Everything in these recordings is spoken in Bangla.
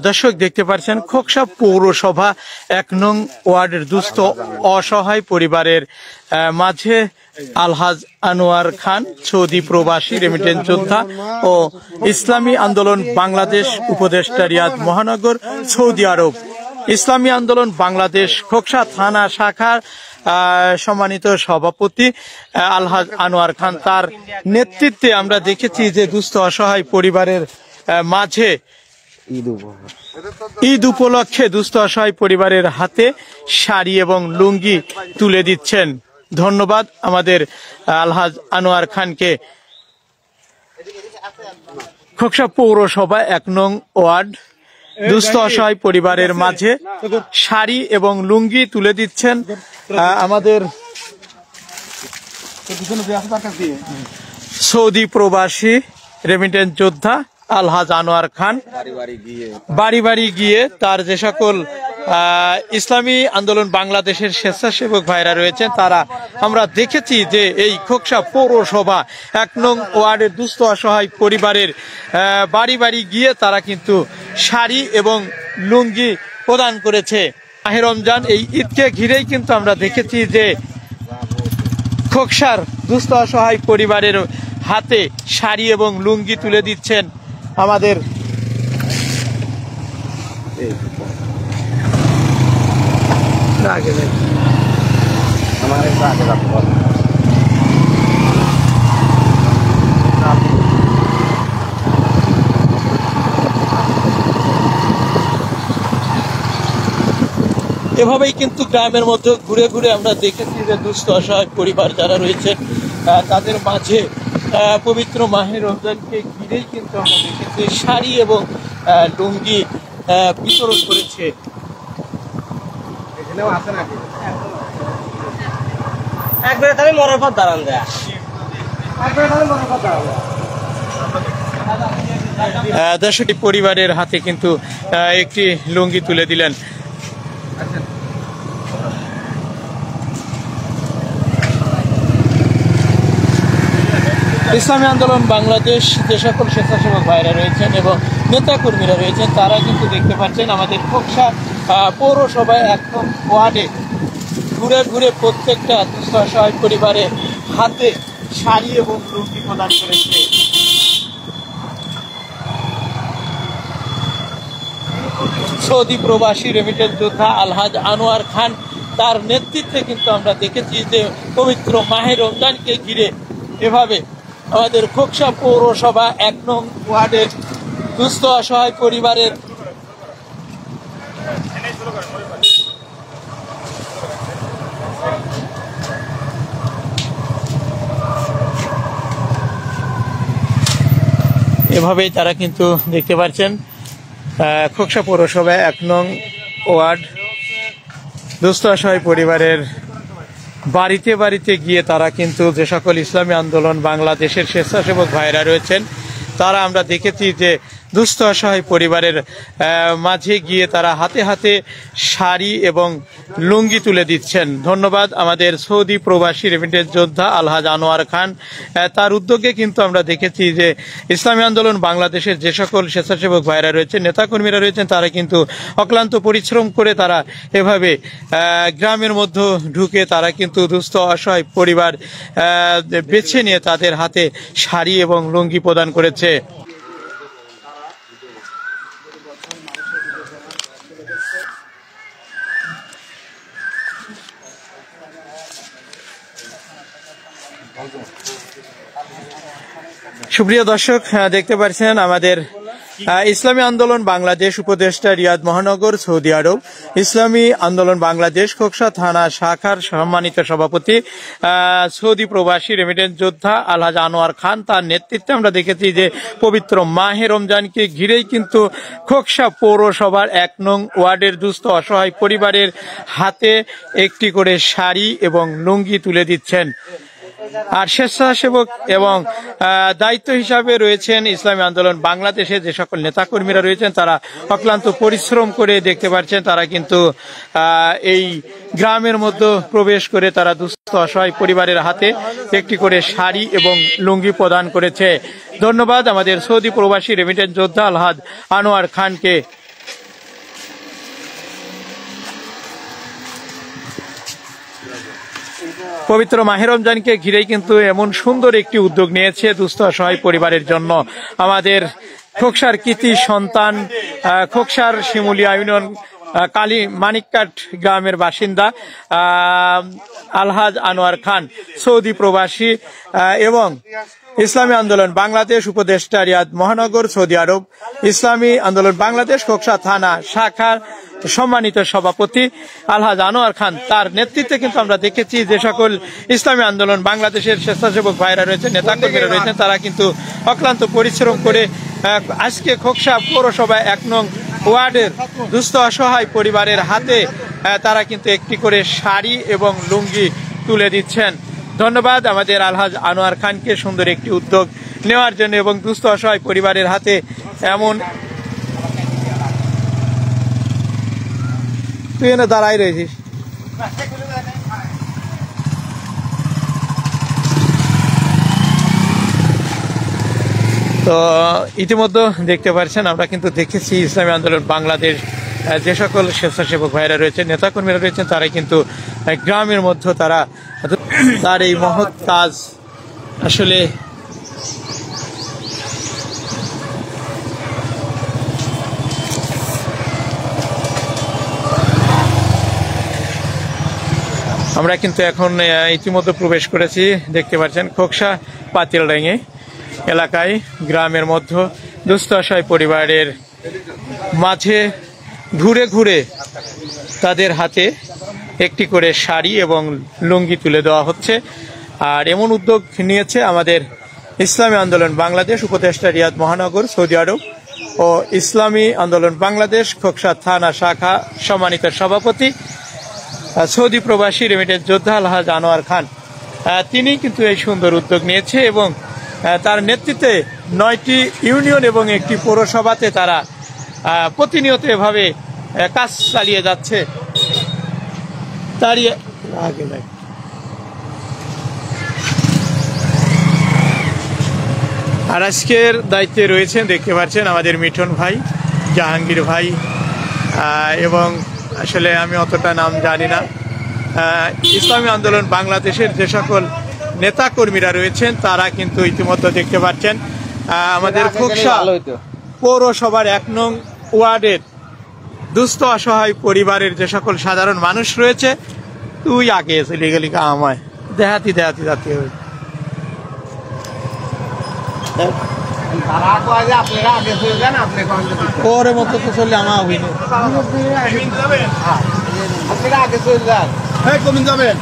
দর্শক দেখতে পাচ্ছেন খোকসা পৌরসভা ১ নং ওয়ার্ডের দুস্থ অসহায় পরিবারের মাঝে আলহাজ আনোয়ার খান সৌদি প্রবাসী রেমিটেন্স যোদ্ধা ও ইসলামী আন্দোলন বাংলাদেশ উপদেষ্টা রিয়াদ মহানগর সৌদি আরব ইসলামী আন্দোলন বাংলাদেশ খোকসা থানা শাখার সম্মানিত সভাপতি আলহাজ আনোয়ার খান তার নেতৃত্বে আমরা দেখেছি যে দুস্থ অসহায় পরিবারের মাঝে ঈদ উপলক্ষে দুস্থ অসহায় পরিবারের হাতে শাড়ি এবং লুঙ্গি তুলে দিচ্ছেন। ধন্যবাদ আমাদের আলহাজ আনোয়ার খানকে। খোকসা পৌরসভা ১ নং ওয়ার্ড দুস্থ অসহায় পরিবারের মাঝে শাড়ি এবং লুঙ্গি তুলে দিচ্ছেন আমাদের সৌদি প্রবাসী রেমিটেন্স যোদ্ধা আলহাজ আনোয়ার খান বাড়ি বাড়ি গিয়ে তার যে সকল ইসলামী আন্দোলন বাংলাদেশের স্বেচ্ছাসেবক ভাইরা রয়েছেন তারা আমরা দেখেছি যে এই খোকসা পৌরসভা ১ নং ওয়ার্ডের দুস্থ অসহায় পরিবারের বাড়ি বাড়ি গিয়ে তারা কিন্তু শাড়ি এবং লুঙ্গি প্রদান করেছে। মাহে রমজান এই ঈদকে ঘিরেই কিন্তু আমরা দেখেছি যে খোকসার দুস্থ অসহায় পরিবারের হাতে শাড়ি এবং লুঙ্গি তুলে দিচ্ছেন আমাদের এভাবেই কিন্তু গ্রামের মধ্যে ঘুরে ঘুরে আমরা দেখেছি যে দুস্থ অসহায় পরিবার যারা রয়েছে তাদের মাঝে পবিত্র মাহে রমজানকে ঘিরেই কিন্তু আমরা দেখেছি শাড়ি এবং লুঙ্গি বিতরণ করেছে। দর্শক পরিবারের হাতে কিন্তু একটি লুঙ্গি তুলে দিলেন। ইসলামী আন্দোলন বাংলাদেশ যে সকল স্বেচ্ছাসেবক ভাইরা রয়েছেন এবং নেতা কর্মীরা রয়েছেন তারা কিন্তু দেখতে পাচ্ছেন আমাদের খোকসা পৌরসভায় ১ নং ওয়ার্ডে ঘুরে ঘুরে প্রত্যেকটা দুস্থ অসহায় পরিবারের হাতে শাড়ি এবং লুঙ্গি প্রদান করেছে। সৌদি প্রবাসী রেমিটেন্স যোদ্ধা আলহাজ আনোয়ার খান তার নেতৃত্বে কিন্তু আমরা দেখেছি যে পবিত্র মাহে রমজানকে ঘিরে এভাবে আমাদের খোকসা পৌরসভা ১ নং ওয়ার্ডের দুস্থ অসহায় পরিবারের এভাবেই তারা কিন্তু দেখতে পাচ্ছেন খোকসা পৌরসভায় ১ নং ওয়ার্ড দুস্থ অসহায় পরিবারের বাড়িতে বাড়িতে গিয়ে তারা কিন্তু যে সকল ইসলামী আন্দোলন বাংলাদেশের স্বেচ্ছাসেবক ভাইরা রয়েছেন তারা আমরা দেখেছি যে দুস্থ অসহায় পরিবারের মাঝে গিয়ে তারা হাতে হাতে শাড়ি এবং লুঙ্গি তুলে দিচ্ছেন। ধন্যবাদ আমাদের সৌদি প্রবাসী রেমিটেন্স যোদ্ধা আলহাজ আনোয়ার খান তার উদ্যোগে কিন্তু আমরা দেখেছি যে ইসলামী আন্দোলন বাংলাদেশের যে সকল স্বেচ্ছাসেবক ভাইরা রয়েছেন নেতাকর্মীরা রয়েছেন তারা কিন্তু অক্লান্ত পরিশ্রম করে তারা এভাবে গ্রামের মধ্যে ঢুকে তারা কিন্তু দুস্থ অসহায় পরিবার বেছে নিয়ে তাদের হাতে শাড়ি এবং লুঙ্গি প্রদান করেছে। সুপ্রিয় দর্শক দেখতে পাচ্ছেন আমাদের ইসলামী আন্দোলন বাংলাদেশ উপদেষ্টা রিয়াদ মহানগর সৌদি আরব ইসলামী আন্দোলন বাংলাদেশ খোকসা থানা শাখার সম্মানিত সভাপতি সৌদি প্রবাসী রেমিটেন্স যোদ্ধা আলহাজ আনোয়ার খান তার নেতৃত্বে আমরা দেখেছি যে পবিত্র মাহে রমজানকে ঘিরেই কিন্তু খোকসা পৌরসভার ১ নং ওয়ার্ডের দুস্থ অসহায় পরিবারের হাতে একটি করে শাড়ি এবং লুঙ্গি তুলে দিচ্ছেন। আর স্বেচ্ছাসেবক এবং দায়িত্ব হিসাবে রয়েছেন ইসলামী আন্দোলন বাংলাদেশে যে সকল নেতাকর্মীরা রয়েছেন তারা অক্লান্ত পরিশ্রম করে দেখতে পাচ্ছেন তারা কিন্তু এই গ্রামের মধ্যে প্রবেশ করে তারা দুস্থ অসহায় পরিবারের হাতে একটি করে শাড়ি এবং লুঙ্গি প্রদান করেছে। ধন্যবাদ আমাদের সৌদি প্রবাসী রেমিটেন্স যোদ্ধা আলহাজ আনোয়ার খানকে। পবিত্র মাহে রমজানকে ঘিরেই কিন্তু এমন সুন্দর একটি উদ্যোগ নিয়েছে দুস্থ অসহায় পরিবারের জন্য আমাদের খোকসার কৃতি সন্তান, খোকসার শিমুলিয়া ইউনিয়ন কালী মানিককাট গ্রামের বাসিন্দা আলহাজ আনোয়ার খান, সৌদি প্রবাসী এবং ইসলামী আন্দোলন বাংলাদেশ উপদেষ্টা রিয়াদ মহানগর সৌদি আরব, ইসলামী আন্দোলন বাংলাদেশ খোকসা থানা শাখার সম্মানিত সভাপতি আলহাজ আনোয়ার খান, তার নেতৃত্বে কিন্তু আমরা দেখেছি যে সকল ইসলামী আন্দোলন বাংলাদেশের স্বেচ্ছাসেবক ভাইরা রয়েছেন, নেতাকর্মীরা রয়েছেন, তারা কিন্তু অক্লান্ত পরিশ্রম করে আজকে খোকসা পৌরসভা 1 নং ওয়ার্ডের দুস্থ অসহায় পরিবারের হাতে তারা কিন্তু একটি করে শাড়ি এবং লুঙ্গি তুলে দিচ্ছেন। ধন্যবাদ আমাদের আলহাজ আনোয়ার খানকে সুন্দর একটি উদ্যোগ নেওয়ার জন্য এবং দুস্থ অসহায় পরিবারের হাতে এমন তুই এনে দাঁড়াই রয়েছিস। তো ইতিমধ্যে দেখতে পাচ্ছেন আমরা কিন্তু দেখেছি ইসলামী আন্দোলন বাংলাদেশ যে সকল স্বেচ্ছাসেবক ভাইরা রয়েছেন, নেতাকর্মীরা রয়েছেন, তারা কিন্তু গ্রামের মধ্যে তার এই মহৎ কাজ আসলে আমরা কিন্তু এখন ইতিমধ্যে প্রবেশ করেছি। দেখতে পাচ্ছেন খোকসা পাতিলডাঙ্গি এলাকায় গ্রামের মধ্যে দুস্থ অসহায় পরিবারের মাঝে ঘুরে ঘুরে তাদের হাতে একটি করে শাড়ি এবং লুঙ্গি তুলে দেওয়া হচ্ছে। আর এমন উদ্যোগ নিয়েছে আমাদের ইসলামী আন্দোলন বাংলাদেশ উপদেষ্টা রিয়াদ মহানগর সৌদি আরব ও ইসলামী আন্দোলন বাংলাদেশ খোকসা থানা শাখা সম্মানিত সভাপতি সৌদি প্রবাসী রেমিটেন্স যোদ্ধা আলহাজ আনোয়ার খান। তিনি কিন্তু এই সুন্দর উদ্যোগ নিয়েছে এবং তার নেতৃত্বে 9টি ইউনিয়ন এবং একটি পৌরসভাতে তারা প্রতিনিয়ত এভাবে কাজ চালিয়ে যাচ্ছে। তারই আর আজকের দায়িত্বে রয়েছেন দেখতে পাচ্ছেন আমাদের মিঠন ভাই, জাহাঙ্গীর ভাই এবং আসলে আমি অতটা নাম জানি না। ইসলামী আন্দোলন বাংলাদেশের যে সকল নেতাকর্মীরা রয়েছেন তারা কিন্তু ইতিমধ্যে দেখতে পাচ্ছেন আমাদের খোকসা পৌরসভার 1 নং ওয়ার্ডের দুস্থ অসহায় পরিবারের যে সকল সাধারণ মানুষ রয়েছে। তুই আগে চলে গেলি আমায় দেহাতি যাতে হবে পরে মতো তো চললে আমার অভিনয় আগে চলে যান কমিন যাবেন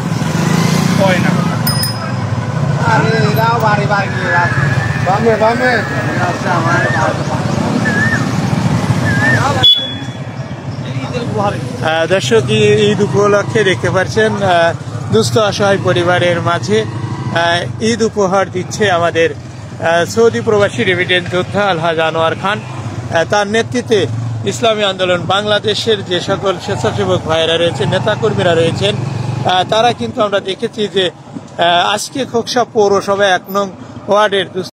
দর্শক ঈদ উপলক্ষে দেখতে পাচ্ছেন দুস্থ অসহায় পরিবারের মাঝে ঈদ উপহার দিচ্ছে আমাদের সৌদি প্রবাসী রেমিটেন্স যোদ্ধা আলহাজ আনোয়ার খান। তার নেতৃত্বে ইসলামী আন্দোলন বাংলাদেশের যে সকল স্বেচ্ছাসেবক ভাইয়েরা রয়েছেন, নেতাকর্মীরা রয়েছেন, তারা কিন্তু আমরা দেখেছি যে আজকে খোকসা পৌরসভা 1 নং ওয়ার্ডের